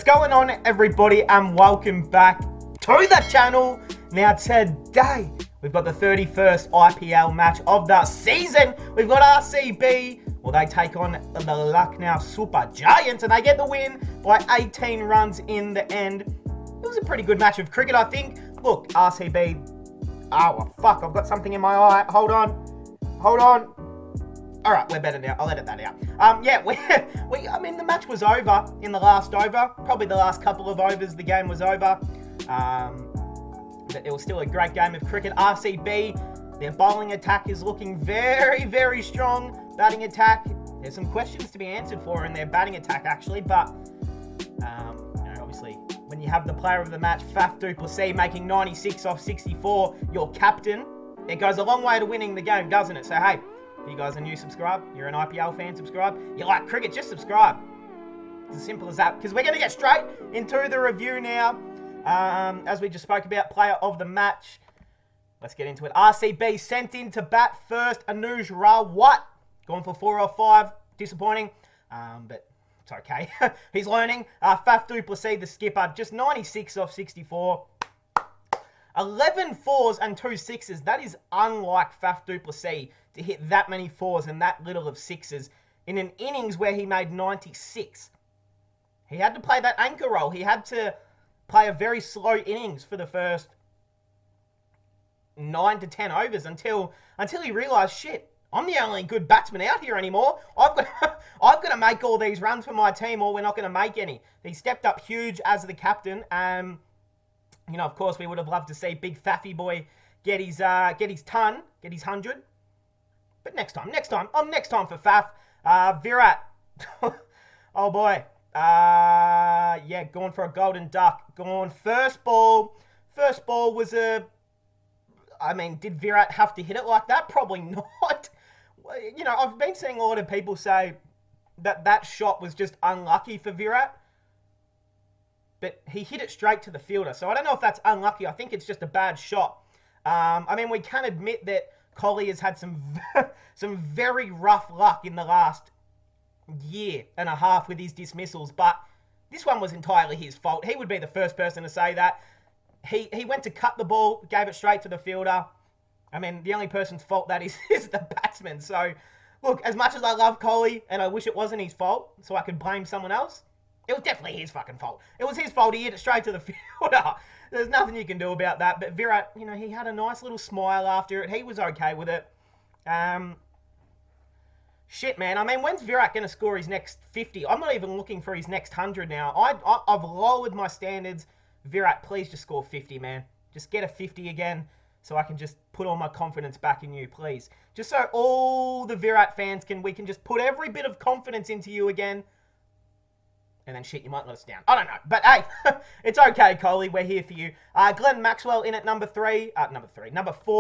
going on, everybody, and welcome back to the channel. Now today we've got the 31st IPL match of the season. We've got RCB. Well, they take on the Lucknow Super Giants and they get the win by 18 runs in the end. It was a pretty good match of cricket, I think. Look, RCB. Oh, fuck, I've got something in my eye. Hold on. All right, we're better now. I'll edit that out. I mean, the match was over in the last over. Probably the last couple of overs, the game was over. But it was still a great game of cricket. RCB, their bowling attack is looking very, very strong. Batting attack, there's some questions to be answered for in their batting attack, actually. But, obviously, when you have the player of the match, Faf du Plessis, making 96 off 64, your captain, it goes a long way to winning the game, doesn't it? So, hey, if you guys are new, subscribe. You're an IPL fan, subscribe. You like cricket, just subscribe. It's as simple as that. Because we're going to get straight into the review now. As we just spoke about, player of the match. Let's get into it. RCB sent in to bat first. Anuj Rawat going for 4 off 5. Disappointing. But it's okay. He's learning. Faf du Plessis, the skipper, just 96 off 64. 11 fours and 2 sixes. That is unlike Faf du Plessis to hit that many fours and that little of sixes in an innings where he made 96. He had to play that anchor role. He had to play a very slow innings for the first 9 to 10 overs until he realised, shit, I'm the only good batsman out here anymore. I've got to make all these runs for my team or we're not going to make any. He stepped up huge as the captain. Of course, we would have loved to see big Faffy boy get his 100. But next time for Faf. Virat. Oh boy. Going for a golden duck. Going first ball. First ball was did Virat have to hit it like that? Probably not. I've been seeing a lot of people say that shot was just unlucky for Virat. But he hit it straight to the fielder. So I don't know if that's unlucky. I think it's just a bad shot. We can admit that Kohli has had some very rough luck in the last year and a half with his dismissals. But this one was entirely his fault. He would be the first person to say that. He went to cut the ball, gave it straight to the fielder. The only person's fault that is the batsman. So, look, as much as I love Kohli and I wish it wasn't his fault so I could blame someone else, it was definitely his fucking fault. It was his fault. He hit it straight to the fielder. There's nothing you can do about that. But Virat, he had a nice little smile after it. He was okay with it. Shit, man. When's Virat going to score his next 50? I'm not even looking for his next 100 now. I've lowered my standards. Virat, please just score 50, man. Just get a 50 again so I can just put all my confidence back in you, please. Just so all the Virat fans we can just put every bit of confidence into you again. And then shit, you might let us down. I don't know. But hey, it's okay, Kohli. We're here for you. Glenn Maxwell in at number 4,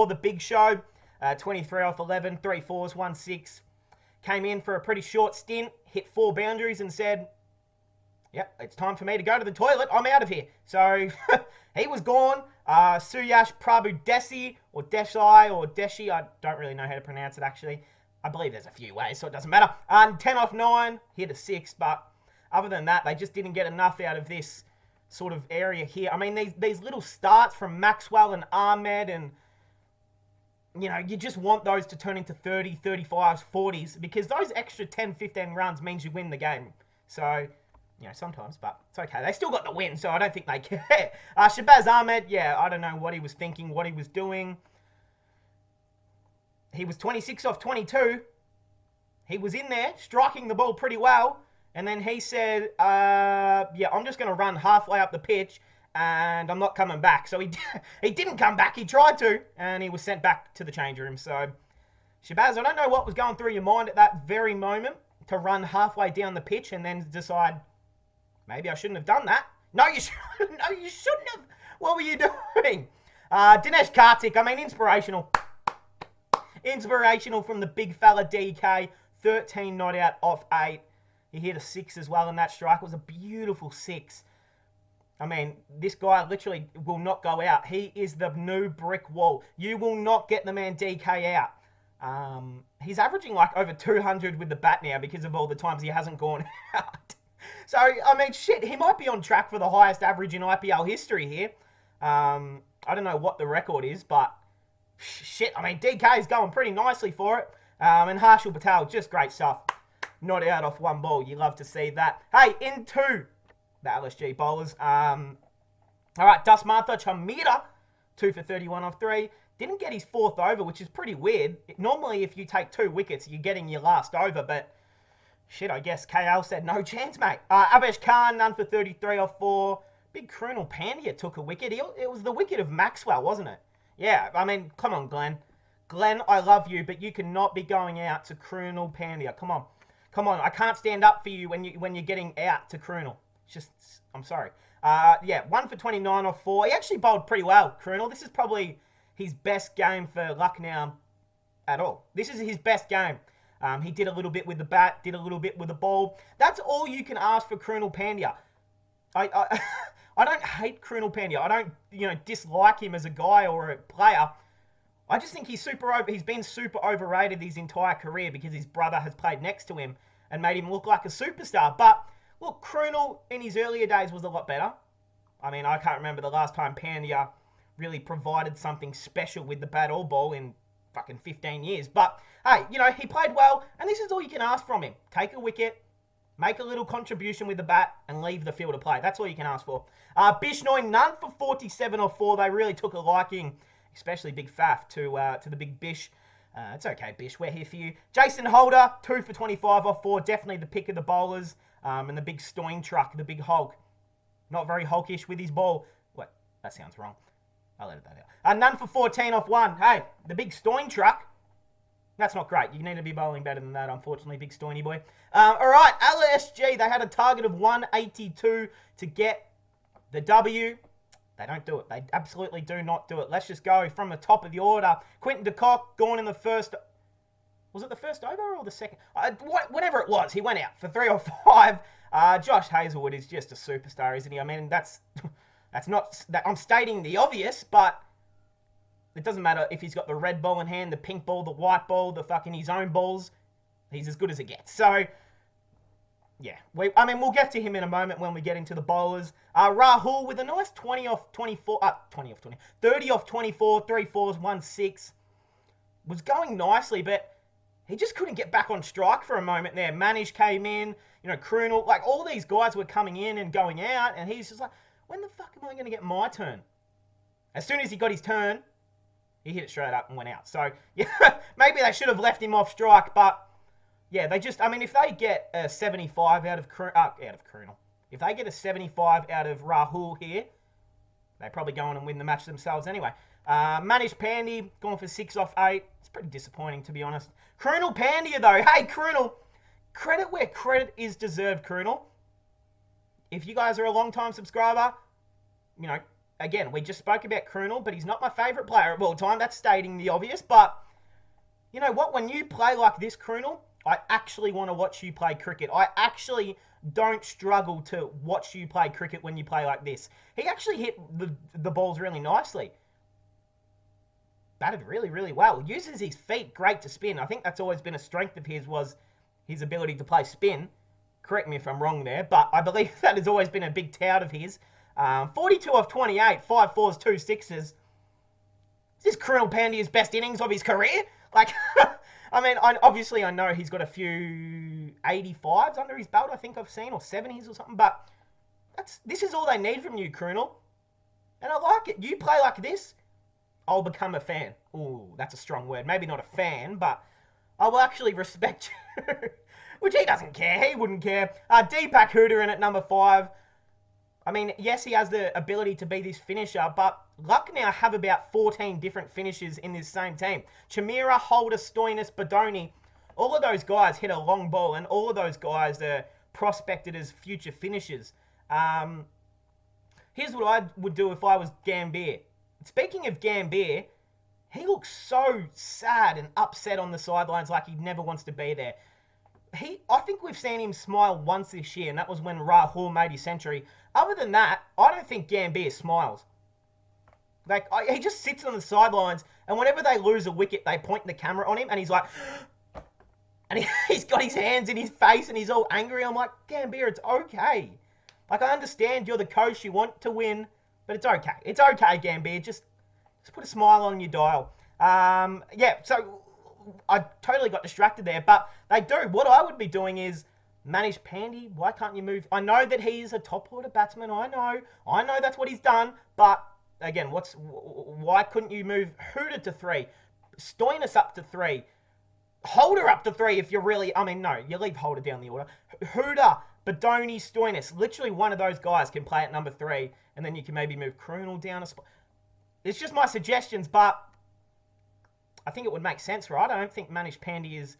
the big show. 23 off 11, 3 fours, 1 6. Came in for a pretty short stint, hit 4 boundaries and said, yep, it's time for me to go to the toilet. I'm out of here. So he was gone. Suyash Prabhu Desi, or Desai, or Deshi. I don't really know how to pronounce it, actually. I believe there's a few ways, so it doesn't matter. 10 off 9, hit a 6, but other than that, they just didn't get enough out of this sort of area here. These little starts from Maxwell and Ahmed and, you just want those to turn into 30, 35s, 40s because those extra 10, 15 runs means you win the game. So, sometimes, but it's okay. They still got the win, so I don't think they care. Shabazz Ahmed, I don't know what he was thinking, what he was doing. He was 26 off 22. He was in there, striking the ball pretty well. And then he said, I'm just going to run halfway up the pitch and I'm not coming back. So he didn't come back. He tried to, and he was sent back to the change room. So, Shabazz, I don't know what was going through your mind at that very moment to run halfway down the pitch and then decide, maybe I shouldn't have done that. No, you shouldn't have. What were you doing? Dinesh Karthik, inspirational. Inspirational from the big fella DK. 13 not out off 8. He hit a 6 as well, and that strike was a beautiful 6. This guy literally will not go out. He is the new brick wall. You will not get the man DK out. He's averaging like over 200 with the bat now because of all the times he hasn't gone out. So, I mean, shit, he might be on track for the highest average in IPL history here. I don't know what the record is, but shit, I mean, DK is going pretty nicely for it. And Harshal Patel, just great stuff. Not out off one ball. You love to see that. Hey, into the LSG bowlers. All right, Dusmartha Chamira, 2 for 31 off 3. Didn't get his 4th over, which is pretty weird. Normally, if you take 2 wickets, you're getting your last over, but shit, I guess KL said no chance, mate. Avesh Khan, none for 33 off 4. Big Krunal Pandya took a wicket. It was the wicket of Maxwell, wasn't it? Yeah, I mean, come on, Glenn. Glenn, I love you, but you cannot be going out to Krunal Pandya. Come on. Come on, I can't stand up for you when you're getting out to Krunal. Just, I'm sorry. Yeah, 1 for 29 off 4. He actually bowled pretty well, Krunal. This is probably his best game for Lucknow at all. This is his best game. He did a little bit with the bat, did a little bit with the ball. That's all you can ask for Krunal Pandya. I don't hate Krunal Pandya. I don't, dislike him as a guy or a player. I just think he's been super overrated his entire career because his brother has played next to him and made him look like a superstar. But look, Krunal in his earlier days was a lot better. I mean, I can't remember the last time Pandya really provided something special with the bat or ball in fucking 15 years. But hey, he played well, and this is all you can ask from him. Take a wicket, make a little contribution with the bat, and leave the field of play. That's all you can ask for. Bishnoi, none for 47 or 4. They really took a liking, especially Big Faf, to the big Bish. It's okay, Bish. We're here for you. Jason Holder, 2 for 25 off 4. Definitely the pick of the bowlers. And the big Stoin truck, the big Hulk. Not very hulkish with his ball. What? That sounds wrong. I'll edit that out. None for 14 off 1. Hey, the big Stoin truck. That's not great. You need to be bowling better than that, unfortunately, big Stoiny boy. All right, LSG, they had a target of 182 to get the W. They don't do it. They absolutely do not do it. Let's just go from the top of the order. Quinton de Kock, gone in the first... Was it the first over or the second? Whatever it was, he went out for 3 or 5. Josh Hazlewood is just a superstar, isn't he? I mean, that's not... I'm stating the obvious, but... It doesn't matter if he's got the red ball in hand, the pink ball, the white ball, the fucking his own balls. He's as good as it gets. So, yeah. We'll get to him in a moment when we get into the bowlers. Rahul with a nice 30 off 24, 3 fours, 1 6. Was going nicely, but he just couldn't get back on strike for a moment there. Manish came in, Krunal, like all these guys were coming in and going out, and he's just like, when the fuck am I going to get my turn? As soon as he got his turn, he hit it straight up and went out. So, yeah, maybe they should have left him off strike, but, yeah, if they get a 75 out of Krunal, if they get a 75 out of Rahul here, they probably go on and win the match themselves anyway. Manish Pandey, going for 6 off 8. It's pretty disappointing, to be honest. Krunal Pandya, though. Hey, Krunal, credit where credit is deserved, Krunal. If you guys are a long-time subscriber, again, we just spoke about Krunal, but he's not my favourite player of all time. That's stating the obvious. But you know what? When you play like this, Krunal, I actually want to watch you play cricket. I actually don't struggle to watch you play cricket when you play like this. He actually hit the balls really nicely. Batted really, really well. Uses his feet great to spin. I think that's always been a strength of his, was his ability to play spin. Correct me if I'm wrong there, but I believe that has always been a big tout of his. 42 off 28, 5 fours, 2 sixes. Is this Krunal Pandya's best innings of his career? Like, I know he's got a few 85s under his belt, I think I've seen, or 70s or something, but this is all they need from you, Krunal. And I like it. You play like this, I'll become a fan. Ooh, that's a strong word. Maybe not a fan, but I will actually respect you. Which he doesn't care. He wouldn't care. Deepak Hooda in at number 5. I mean, yes, he has the ability to be this finisher, but Lucknow have about 14 different finishers in this same team. Chamira, Holder, Stoinis, Badoni, all of those guys hit a long ball, and all of those guys are prospected as future finishers. Here's what I would do if I was Gambhir. Speaking of Gambhir, he looks so sad and upset on the sidelines, like he never wants to be there. I think we've seen him smile once this year, and that was when Rahul made his century. Other than that, I don't think Gambhir smiles. Like, he just sits on the sidelines, and whenever they lose a wicket, they point the camera on him, and he's like... And he's got his hands in his face and he's all angry. I'm like, Gambier, it's okay. Like, I understand you're the coach, you want to win, but it's okay. It's okay, Gambier. Just put a smile on your dial. Yeah, so I totally got distracted there, but they do. What I would be doing is Manish Pandey. Why can't you move? I know that he's a top order batsman. I know that's what he's done, but again, why couldn't you move Hooter to 3? Stoinis up to 3. Holder up to 3 if you're really... I mean, no, you leave Holder down the order. Hooter, Badoni, Stoinis. Literally one of those guys can play at number 3, and then you can maybe move Krunel down a spot. It's just my suggestions, but I think it would make sense, right? I don't think Manish Pandey is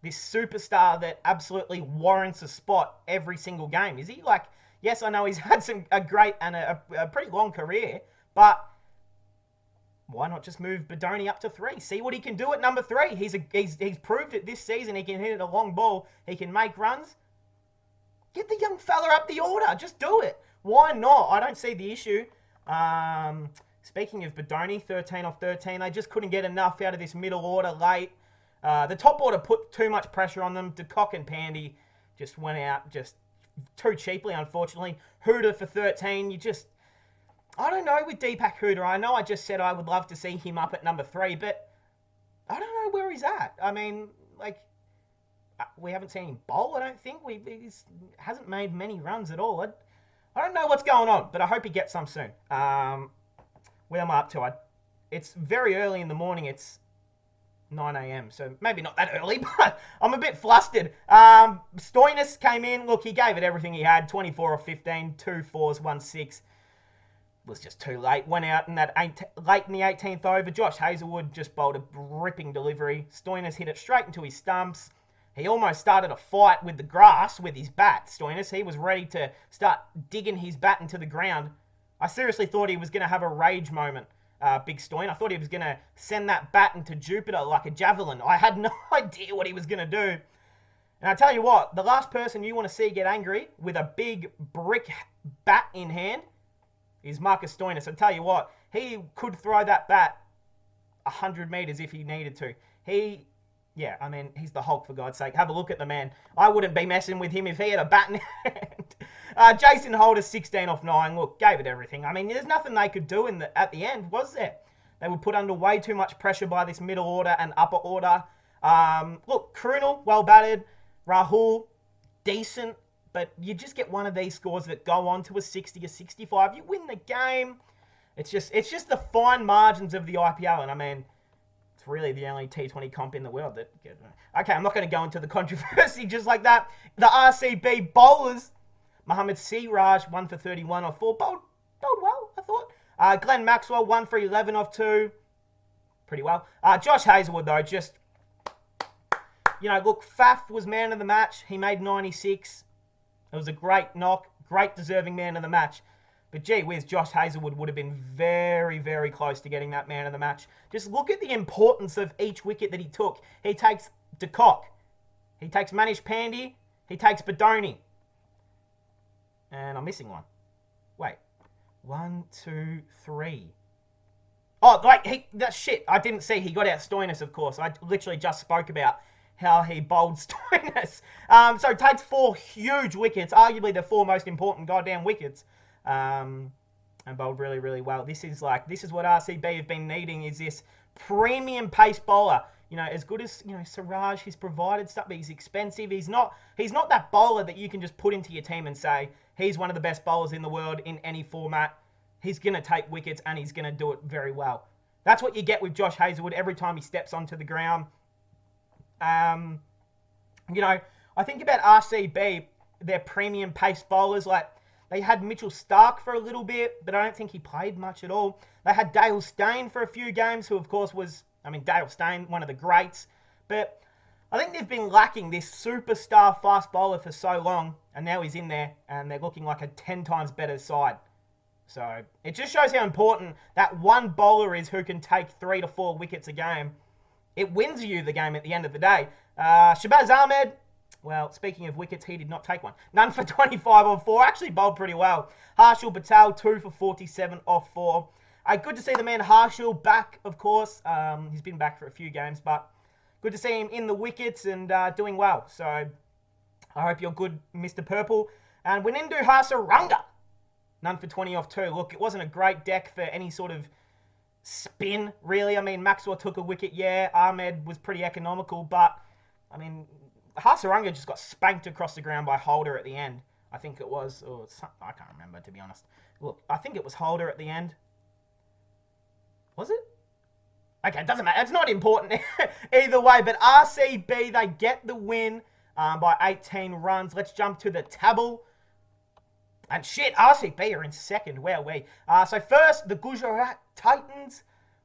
this superstar that absolutely warrants a spot every single game. Is he? Like, yes, I know he's had a great and a pretty long career, but... why not just move Badoni up to 3? See what he can do at number 3. He's proved it this season. He can hit a long ball. He can make runs. Get the young fella up the order. Just do it. Why not? I don't see the issue. Speaking of Badoni, 13 off 13. They just couldn't get enough out of this middle order late. The top order put too much pressure on them. De Kock and Pandy just went out just too cheaply, unfortunately. Hooter for 13. I don't know with Deepak Hooter. I know I just said I would love to see him up at number 3, but I don't know where he's at. I mean, like, we haven't seen him bowl, I don't think. He hasn't made many runs at all. I don't know what's going on, but I hope he gets some soon. Where am I up to? It's very early in the morning. It's 9 a.m., so maybe not that early, but I'm a bit flustered. Stoinis came in. Look, he gave it everything he had. 24 off 15, 2 fours, 1 6. Was just too late. Went out in that late in the 18th over. Josh Hazlewood just bowled a ripping delivery. Stoinis hit it straight into his stumps. He almost started a fight with the grass with his bat, Stoinis. He was ready to start digging his bat into the ground. I seriously thought he was going to have a rage moment, Big Stoin. I thought he was going to send that bat into Jupiter like a javelin. I had no idea what he was going to do. And I tell you what, the last person you want to see get angry with a big brick bat in hand is Marcus Stoinis. I tell you what, he could throw that bat 100 metres if he needed to. Yeah, I mean, he's the Hulk, for God's sake. Have a look at the man. I wouldn't be messing with him if he had a bat in hand. Jason Holder, 16 off 9. Look, gave it everything. I mean, there's nothing they could do at the end, was there? They were put under way too much pressure by this middle order and upper order. Look, Krunel, well batted. Rahul, decent. But you just get one of these scores that go on to a 60, a 65. You win the game. It's just the fine margins of the IPL. And I mean, it's really the only T20 comp in the world that... Okay, I'm not going to go into the controversy just like that. The RCB bowlers. Mohammad Siraj, 1 for 31 off 4. Bowled well, I thought. Glenn Maxwell, 1 for 11 off 2. Pretty well. Josh Hazlewood, though, just... You know, look, Faf was man of the match. He made 96. It was a great knock, great deserving man of the match. But gee whiz, Josh Hazlewood would have been very, very close to getting that man of the match. Just look at the importance of each wicket that he took. He takes De Kock. He takes Manish Pandey. He takes Badoni. And I'm missing one. Wait. 1, 2, 3. Oh, wait, that's shit. I didn't see. He got out Stoinis, of course. I literally just spoke about how he bowled Stoinis. So takes 4 huge wickets, arguably the 4 most important goddamn wickets, and bowled really, really well. This is what RCB have been needing, is this premium pace bowler. You know, as good as, you know, Siraj, he's provided stuff, but he's expensive. He's not that bowler that you can just put into your team and say, he's one of the best bowlers in the world in any format. He's going to take wickets and he's going to do it very well. That's what you get with Josh Hazlewood every time he steps onto the ground. You know, I think about RCB, their premium pace bowlers, like they had Mitchell Stark for a little bit, but I don't think he played much at all. They had Dale Steyn for a few games, who of course was, Dale Steyn, one of the greats, but I think they've been lacking this superstar fast bowler for so long, and now he's in there, and they're looking like a 10 times better side. So it just shows how important that one bowler is who can take 3 to 4 wickets a game. It wins you the game at the end of the day. Shabazz Ahmed, well, speaking of wickets, he did not take one. None for 25 off 4. Actually bowled pretty well. Harshal Patel, 2 for 47 off 4. Good to see the man Harshal back, of course. He's been back for a few games, but good to see him in the wickets and doing well. So I hope you're good, Mr. Purple. And Winindu Hasaranga, none for 20 off 2. Look, it wasn't a great deck for any sort of spin, really. I mean, Maxwell took a wicket, yeah. Ahmed was pretty economical, but, I mean, Hasaranga just got spanked across the ground by Holder at the end. I think it was, or I can't remember, to be honest. Look, I think it was Holder at the end. Was it? Okay, it doesn't matter. It's not important either way, but RCB, they get the win by 18 runs. Let's jump to the table. And shit, RCB are in second. Wow, so first, the Gujarat Titans.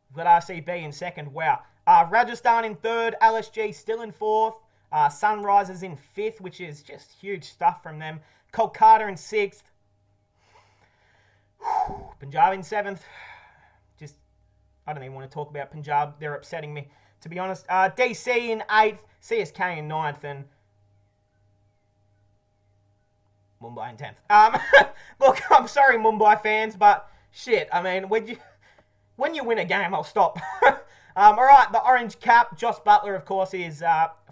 We've got RCB in second. Wow. Rajasthan in third. LSG still in fourth. Sunrisers in fifth, which is just huge stuff from them. Kolkata in sixth. Punjab in seventh. Just, I don't even want to talk about Punjab. They're upsetting me, to be honest. DC in eighth. CSK in ninth. And Mumbai in 10th. Look, I'm sorry, Mumbai fans, but shit, I mean, when you win a game, I'll stop. All right, the orange cap, Josh Butler, of course, is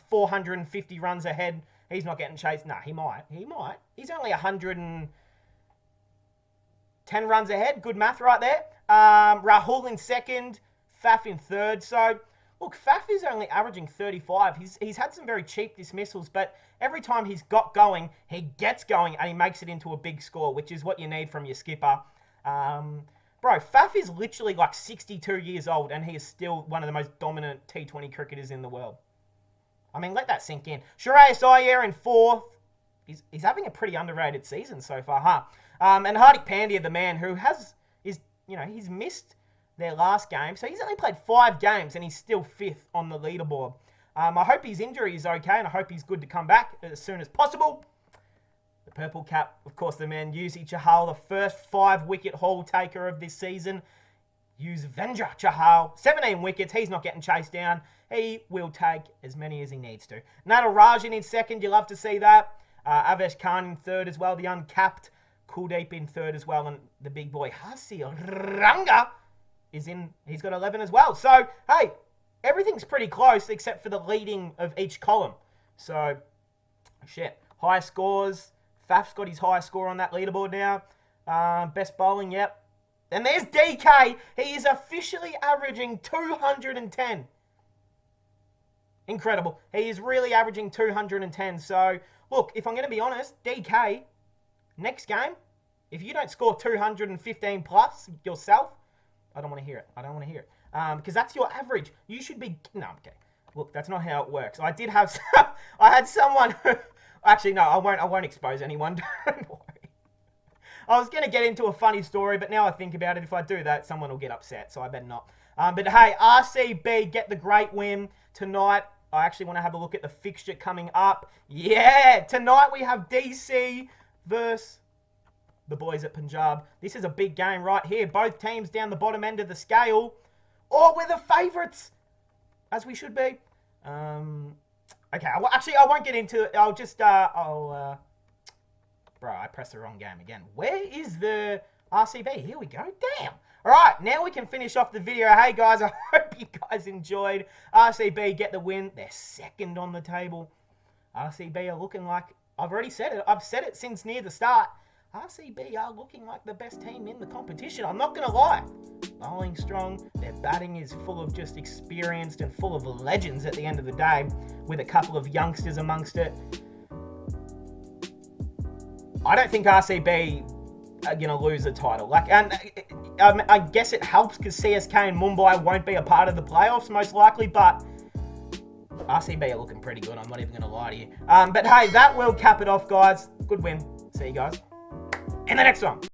450 runs ahead. He's not getting chased. Nah, he might. He's only 110 runs ahead. Good math right there. Rahul in second, Faf in third. So, look, Faf is only averaging 35. He's had some very cheap dismissals, but every time he's got going, he gets going and he makes it into a big score, which is what you need from your skipper. Bro, Faf is literally like 62 years old and he is still one of the most dominant T20 cricketers in the world. I mean, let that sink in. Shreyas Iyer in fourth. He's having a pretty underrated season so far, huh? And Hardik Pandya, the man who he's missed their last game. So he's only played 5 games and he's still 5th on the leaderboard. I hope his injury is okay and I hope he's good to come back as soon as possible. The purple cap, of course, the man Yuzi Chahal, the first 5-wicket haul taker of this season. Yuzvendra Chahal, 17 wickets. He's not getting chased down. He will take as many as he needs to. Natarajan in second. You love to see that. Avesh Khan in third as well. The uncapped Kuldeep in third as well. And the big boy Hasaranga is in. He's got 11 as well. So, hey, everything's pretty close except for the leading of each column. So, shit. High scores. Faf's got his highest score on that leaderboard now. Best bowling, yep. And there's DK. He is officially averaging 210. Incredible. He is really averaging 210. So, look, if I'm going to be honest, DK, next game, if you don't score 215 plus yourself, I don't want to hear it. Because that's your average. You should be... No, okay. Look, that's not how it works. I did have... I had someone... Actually, no, I won't expose anyone. Don't worry. I was going to get into a funny story, but now I think about it, if I do that, someone will get upset, so I better not. But hey, RCB get the great win tonight. I actually want to have a look at the fixture coming up. Yeah, tonight we have DC versus the boys at Punjab. This is a big game right here. Both teams down the bottom end of the scale. Oh, we're the favourites, as we should be. Okay, I won't get into it. I'll just, bro, I pressed the wrong game again. Where is the RCB? Here we go. Damn. All right, now we can finish off the video. Hey, guys, I hope you guys enjoyed. RCB get the win. They're second on the table. RCB are looking like, I've already said it. I've said it since near the start. RCB are looking like the best team in the competition. I'm not going to lie. Bowling strong. Their batting is full of just experienced and full of legends at the end of the day, with a couple of youngsters amongst it. I don't think RCB are going to lose the title. I guess it helps because CSK and Mumbai won't be a part of the playoffs, most likely, but RCB are looking pretty good. I'm not even going to lie to you. But hey, that will cap it off, guys. Good win. See you guys in the next one.